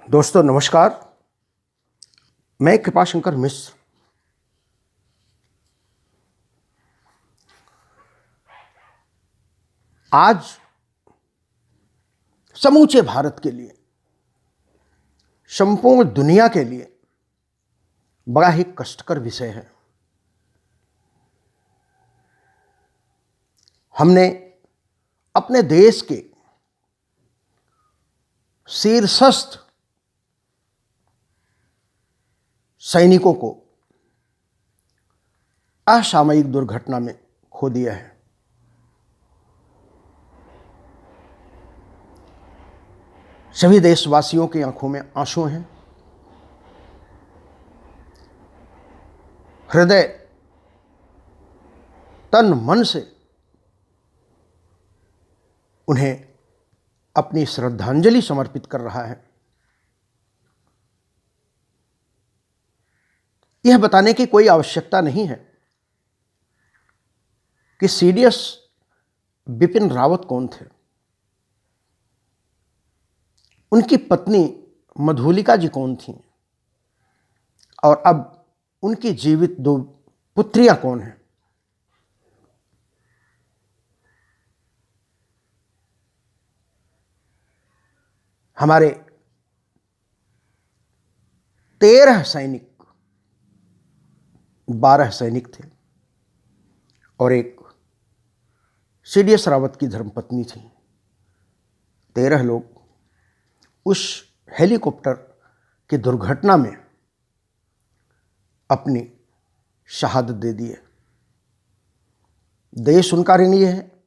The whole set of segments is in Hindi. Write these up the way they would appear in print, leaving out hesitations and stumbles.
दोस्तों नमस्कार। मैं कृपाशंकर मिश्र। आज समूचे भारत के लिए, संपूर्ण दुनिया के लिए बड़ा ही कष्टकर विषय है। हमने अपने देश के शीर्षस्थ सैनिकों को असामयिक दुर्घटना में खो दिया है। सभी देशवासियों की आंखों में आंसू हैं। हृदय तन मन से उन्हें अपनी श्रद्धांजलि समर्पित कर रहा है। यह बताने की कोई आवश्यकता नहीं है कि सीडीएस बिपिन रावत कौन थे। उनकी पत्नी मधुलिका जी कौन थीं और अब उनकी जीवित दो पुत्रियां कौन हैं। हमारे 13 सैनिक, 12 सैनिक थे और एक सीडीएस रावत की धर्मपत्नी थी। 13 लोग उस हेलीकॉप्टर की दुर्घटना में अपनी शहादत दे दिए। देश उनका ऋणी है,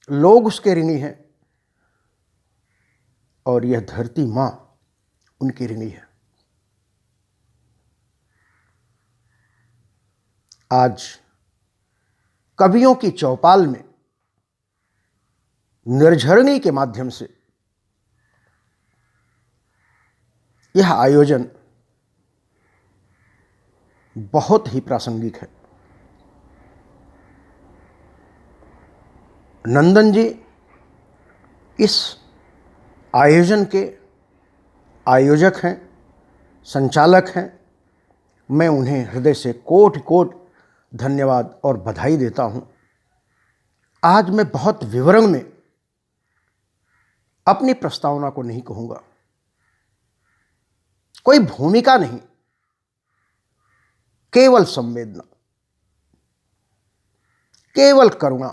लोग उसके ऋणी हैं और यह धरती मां उनकी ऋणी है। आज कवियों की चौपाल में निर्झरणी के माध्यम से यह आयोजन बहुत ही प्रासंगिक है। नंदन जी इस आयोजन के आयोजक हैं, संचालक हैं। मैं उन्हें हृदय से कोटि कोटि धन्यवाद और बधाई देता हूं। आज मैं बहुत विवरण में अपनी प्रस्तावना को नहीं कहूंगा, कोई भूमिका नहीं, केवल संवेदना, केवल करुणा।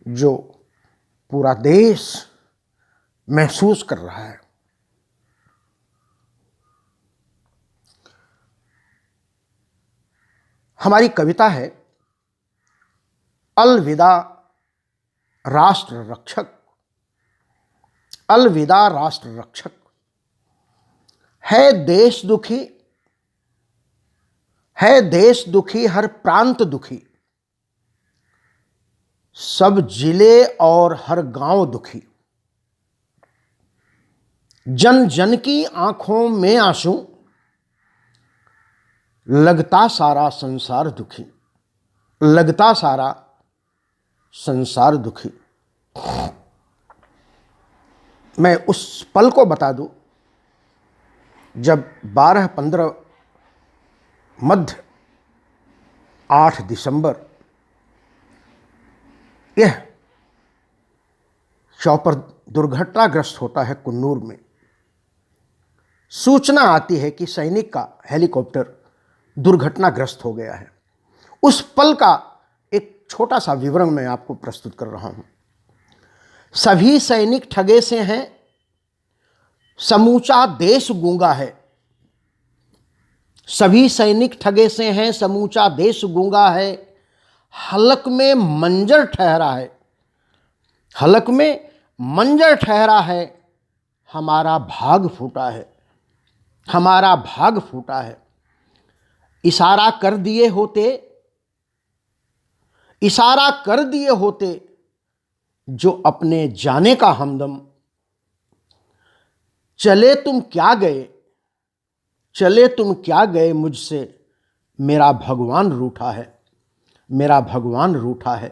जो पूरा देश महसूस कर रहा है। हमारी कविता है अलविदा राष्ट्र रक्षक। अलविदा राष्ट्र रक्षक। है देश दुखी, है देश दुखी, हर प्रांत दुखी, सब जिले और हर गांव दुखी। जन जन की आंखों में आंसू, लगता सारा संसार दुखी। लगता सारा संसार दुखी। मैं उस पल को बता दूं जब 12-15 मध्य 8 दिसंबर यह चॉपर दुर्घटनाग्रस्त होता है कुन्नूर में। सूचना आती है कि सैनिक का हेलीकॉप्टर दुर्घटनाग्रस्त हो गया है। उस पल का एक छोटा सा विवरण मैं आपको प्रस्तुत कर रहा हूं। सभी सैनिक ठगे से हैं, समूचा देश गूंगा है। सभी सैनिक ठगे से हैं, समूचा देश गूंगा है। हलक में मंजर ठहरा है। हलक में मंजर ठहरा है। हमारा भाग फूटा है। हमारा भाग फूटा है। इशारा कर दिए होते, इशारा कर दिए होते जो अपने जाने का हमदम। चले तुम क्या गए, चले तुम क्या गए मुझसे, मेरा भगवान रूठा है। मेरा भगवान रूठा है।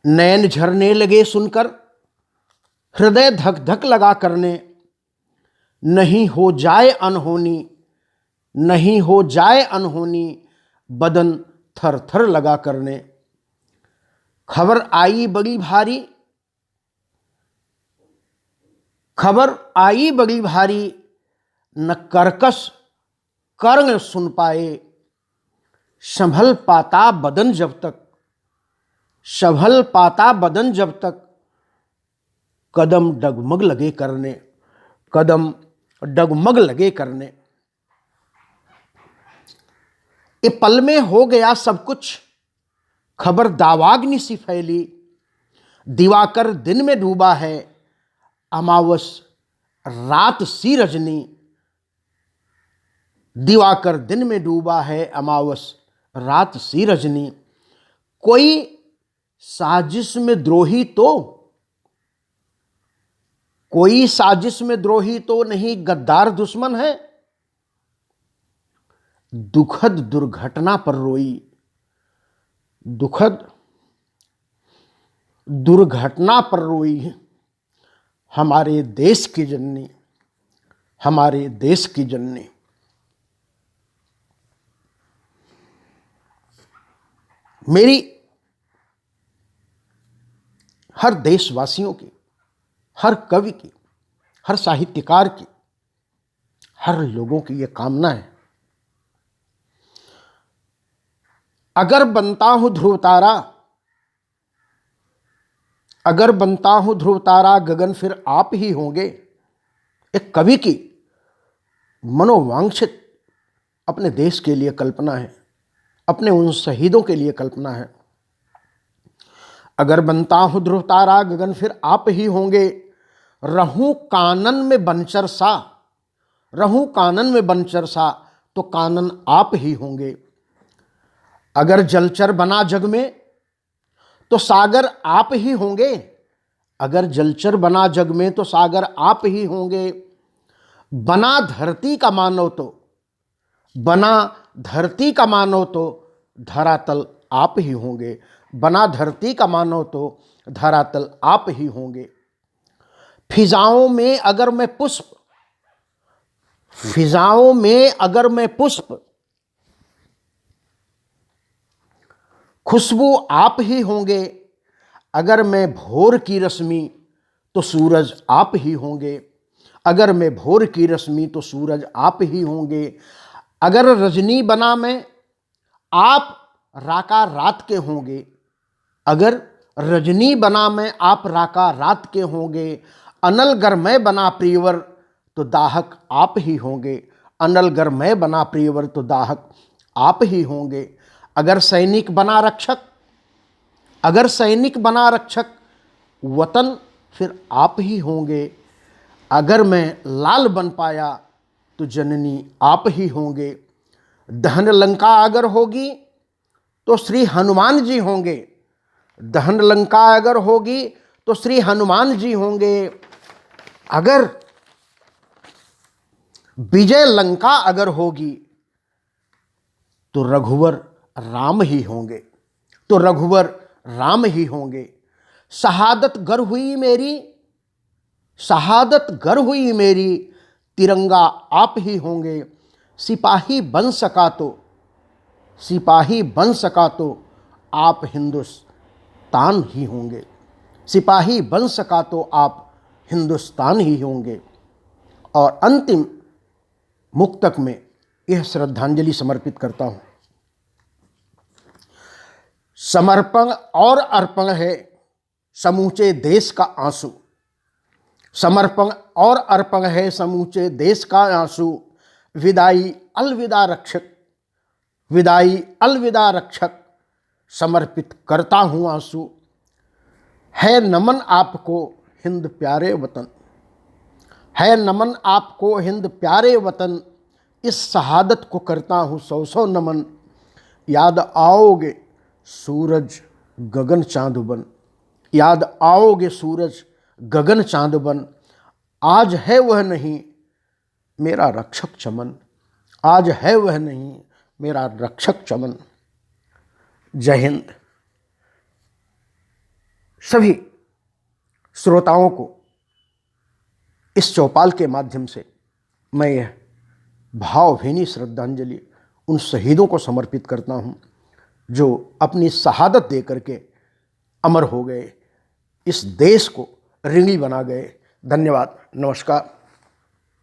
नैन झरने लगे सुनकर, हृदय धक धक लगा करने। नहीं हो जाए अनहोनी, नहीं हो जाए अनहोनी, बदन थर थर लगा करने। खबर आई बड़ी भारी, खबर आई बड़ी भारी, न कर्कश कर्ण सुन पाए। संभल पाता बदन जब तक, संभल पाता बदन जब तक, कदम डगमग लगे करने, कदम डगमग लगे करने। ये पल में हो गया सब कुछ, खबर दावाग्नि सी फैली। दिवाकर दिन में डूबा है, अमावस रात सी रजनी। दिवाकर दिन में डूबा है, अमावस रात सी रजनी। कोई साजिश में द्रोही तो, कोई साजिश में द्रोही तो नहीं, गद्दार दुश्मन है। दुखद दुर्घटना पर रोई, दुखद दुर्घटना पर रोई हमारे देश की जननी, हमारे देश की जननी। मेरी हर देशवासियों की, हर कवि की, हर साहित्यकार की, हर लोगों की यह कामना है, अगर बनता हूं ध्रुव तारा, अगर बनता हूं ध्रुव तारा, गगन फिर आप ही होंगे। एक कवि की मनोवांछित अपने देश के लिए कल्पना है, अपने उन शहीदों के लिए कल्पना है। अगर बनता हूं ध्रुव तारा, गगन फिर आप ही होंगे। रहूं कानन में बनचर सा, रहूं कानन में बनचर सा, तो कानन आप ही होंगे। अगर जलचर बना जग में, तो सागर आप ही होंगे। अगर जलचर बना जग में, तो सागर आप ही होंगे। बना धरती का मानव तो, बना धरती का मानव तो, धरातल आप ही होंगे। बना धरती का मानव तो, धरातल आप ही होंगे। फिजाओं में अगर मैं पुष्प, फिजाओं में अगर मैं पुष्प, खुशबू आप ही होंगे। अगर मैं भोर की रश्मि, तो सूरज आप ही होंगे। अगर मैं भोर की रश्मि, तो सूरज आप ही होंगे। अगर रजनी बना मैं, आप राका रात के होंगे। अगर रजनी बना मैं, आप राका रात के होंगे। अनल गर मैं बना प्रियवर, तो दाहक आप ही होंगे। अनल गर मैं बना प्रियवर, तो दाहक आप ही होंगे। अगर सैनिक बना रक्षक, अगर सैनिक बना रक्षक, वतन फिर आप ही होंगे। अगर मैं लाल बन पाया, तो जननी आप ही होंगे। दहन लंका अगर होगी, तो श्री हनुमान जी होंगे। दहन लंका अगर होगी, तो श्री हनुमान जी होंगे। अगर विजय लंका अगर होगी, तो रघुवर राम ही होंगे, तो रघुवर राम ही होंगे। शहादत गर हुई मेरी, शहादत गर हुई मेरी, तिरंगा आप ही होंगे। सिपाही बन सका तो, सिपाही बन सका तो, आप हिंदुस्तान ही होंगे। सिपाही बन सका तो आप हिंदुस्तान ही होंगे। और अंतिम मुक्तक में यह श्रद्धांजलि समर्पित करता हूं। समर्पण और अर्पण है समूचे देश का आंसू। समर्पण और अर्पण है समूचे देश का आंसू। विदाई अलविदा रक्षक, विदाई अलविदा रक्षक, समर्पित करता हूँ आंसू। है नमन आपको हिंद प्यारे वतन, है नमन आपको हिंद प्यारे वतन। इस शहादत को करता हूँ सौ सौ नमन। याद आओगे सूरज गगन चांद बन, याद आओगे सूरज गगन चांद बन। आज है वह नहीं मेरा रक्षक चमन, आज है वह नहीं मेरा रक्षक चमन। जय हिंद। सभी श्रोताओं को इस चौपाल के माध्यम से मैं यह भावभीनी श्रद्धांजलि उन शहीदों को समर्पित करता हूँ जो अपनी शहादत दे करके अमर हो गए, इस देश को ऋणी बना गए। धन्यवाद, नमस्कार।